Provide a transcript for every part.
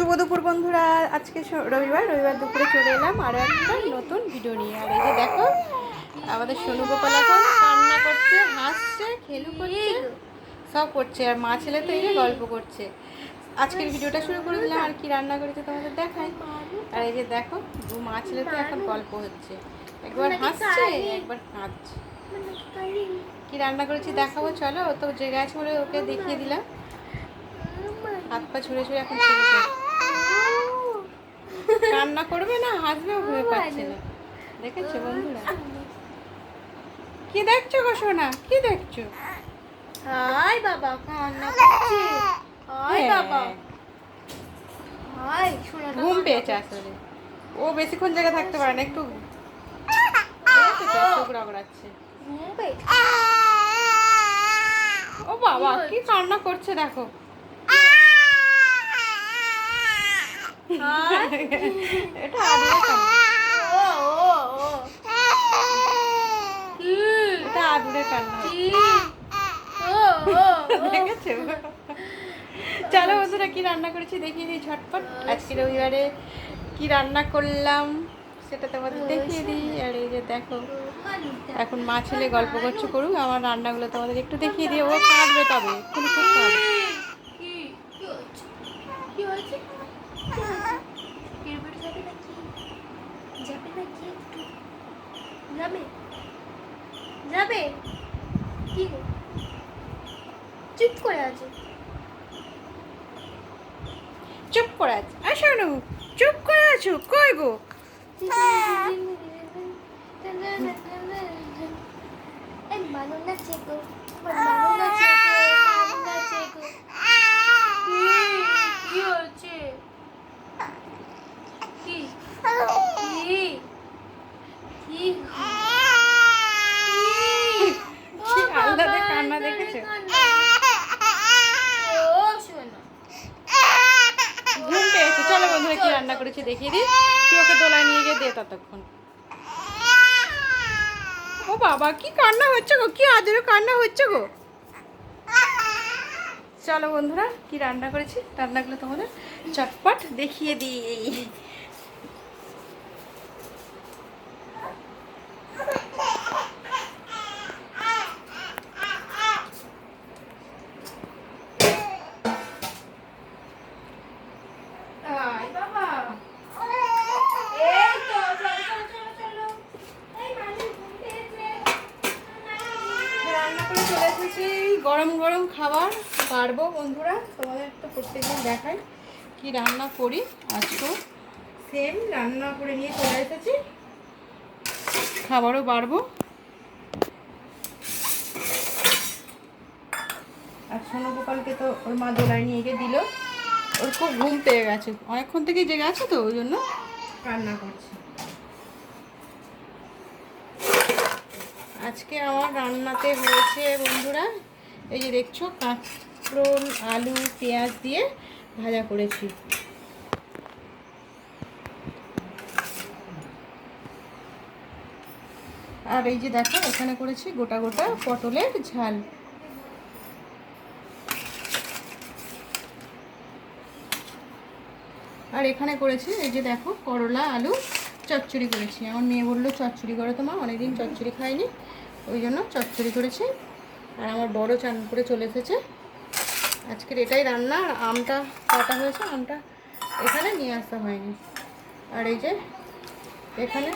শুভ দুপুর বন্ধুরা। আজকে রবিবার দুপুরে চলে এলাম আরও একটা নতুন ভিডিও নিয়ে। আর এই যে দেখো আমাদের সোনু গোপাল এখন কান্না করছে, হাসছে, খেলু করছে, সব করছে। আর মা ছেলে তো এই যে গল্প করছে। আজকের ভিডিওটা শুরু করে দিলাম। আর কি রান্না করেছে তোমাদের দেখাই। আর এই যে দেখো মা ছেলে তো এখন গল্প হচ্ছে, একবার হাসছে একবার কাঁদছে। কি রান্না করেছি দেখাবো, চলো। ও তো জেগে আছে বলে ওকে দেখিয়ে দিলাম। হাত পা ছুঁড়ে ছুঁড়ে এখন রান্না করবে না, হাসবেও ভেবে পাচ্ছে না। দেখেছো বন্ধুরা? কি দেখছো গো সোনা, কি দেখছো? হাই বাবা কান্না করছে। হাই বাবা, হাই সোনা। ঘুম পেয়েছে আসলে, ও বেশিক্ষণ জায়গায় থাকতে পারে না, একটু চোখ রগড়াচ্ছে। ঘুম পেয়েছে। ও বাবা কি কান্না করছে দেখো। এটা আদুরে কান্না, এটা আদুরে কান্না। দেখেছো? চলো বন্ধুরা কি রান্না করেছি দেখিয়ে দিই ঝটপট। আজকে রবিবারে কি রান্না করলাম সেটা তোমাদের দেখিয়ে দিই। আর এই যে দেখো এখন মা ছেলে গল্প করছে, করুক, আমার রান্নাগুলো তোমাদের একটু দেখিয়ে দিই। ও কাঁদবে তবে, খুব কাঁদবে। যাবে কি গো, চুপ করে আছে। চুপ করে আছে। শোনো, চুপ করে আছো কই গো? মানুনা চেকো, মানুনা চেকো, মানুনা চেকো। কি হচ্ছে? কি কি কি আল্লাহ কান্না দেখেছো? ঘুম পেয়েছে। চলো বন্ধুরা কি রান্না করেছি দেখিয়ে দিই। তুই ওকে দোলায় নিয়ে গিয়ে দে ততক্ষণ। ও বাবা কি কান্না হচ্ছে গো, কি আদরে কান্না হচ্ছে গো। চলো বন্ধুরা কি রান্না করেছি রান্নাগুলো তোমাদের চটপট দেখিয়ে দিই। গরম গরম খাবার পারবো বন্ধুরা, তোমাদের তো প্রত্যেকদিন দেখাই কি রান্না করি। আজকেও সেম রান্না করে নিয়ে চলে এসেছি, খাবারও বাড়বো। আর সোনু গোপালকে তো ওর মা দোলায় নিয়ে গিয়ে দিল, ওর খুব ঘুম পেয়ে গেছে, অনেকক্ষণ থেকেই জেগে আছে তো ওই জন্য রান্না করছে। আজকে আমার রান্নাতে হয়েছে বন্ধুরা এই যে দেখছো কাঁকরোল আলু পেঁয়াজ দিয়ে ভাজা করেছি। আর এই যে দেখো এখানে করেছি গোটা গোটা পটলের ঝাল। আর এখানে করেছি এই যে দেখো করলা আলু চচ্চড়ি করেছি। আমার মেয়ে বললো চচ্চড়ি করে, তো মা অনেকদিন চচ্চড়ি খাইনি, ওই জন্য চচ্চড়ি করেছি। আর আমার বড় চান করে চলে এসেছে। আজকের এটাই রান্না। আর আমটা কাটা হয়েছে, আমটা এখানে নিয়ে আসা হয়নি। আর এই যে এখানে,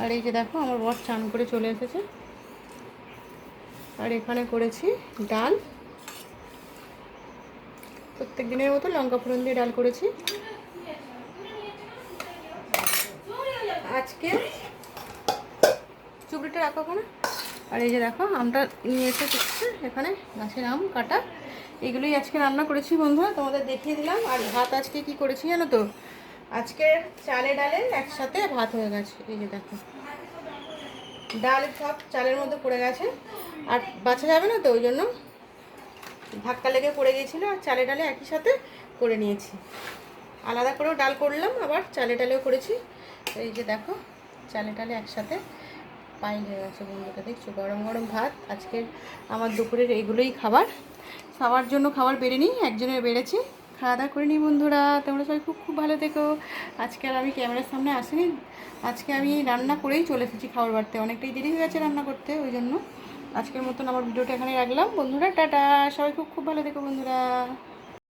আর এই যে দেখো আমার বর চান করে চলে এসেছে। আর এখানে করেছি ডাল, প্রত্যেক দিনের মতো লঙ্কা ফোড়ন দিয়ে ডাল করেছি আজকে। চুবড়িটা রাখো ওখানে। আর এই যে দেখো আমটা নিয়ে এসেছে এখানে, গাছের আম কাটা। এগুলোই আজকে রান্না করেছি বন্ধুরা, তোমাদের দেখিয়ে দিলাম। আর ভাত আজকে কি করেছি জানো তো? আজকে চালে ডালে একসাথে ভাত হয়ে গেছে। এই যে দেখো ডাল সব চালের মধ্যে পড়ে গেছে, আর বাছা যাবে না তো ওই জন্য ধাক্কা লেগে পড়ে গিয়েছিলো। আর চালে ডালে একই সাথে করে নিয়েছি, আলাদা করেও ডাল করলাম, আবার চালে ডালেও করেছি। এই যে দেখো চালে ডালে একসাথে পাইল হয়ে গেছে বন্ধুটা, দেখছো? গরম গরম ভাত। আজকের আমার দুপুরের এইগুলোই খাবার। সবার জন্য খাবার বেড়ে নিই, একজনের বেড়েছি। খাওয়া দাওয়া করে নিই বন্ধুরা। তোমরা সবাই খুব খুব ভালো থেকো। আজকে আর আমি ক্যামেরার সামনে আসিনি, আজকে আমি রান্না করেই চলে এসেছি খাবার বাড়তে, অনেকটাই দেরি হয়ে গেছে রান্না করতে, ওই জন্য আজকের মতন আমার ভিডিওটা এখানে রাখলাম বন্ধুরা। টাটা, সবাই খুব খুব ভালো থেকো বন্ধুরা।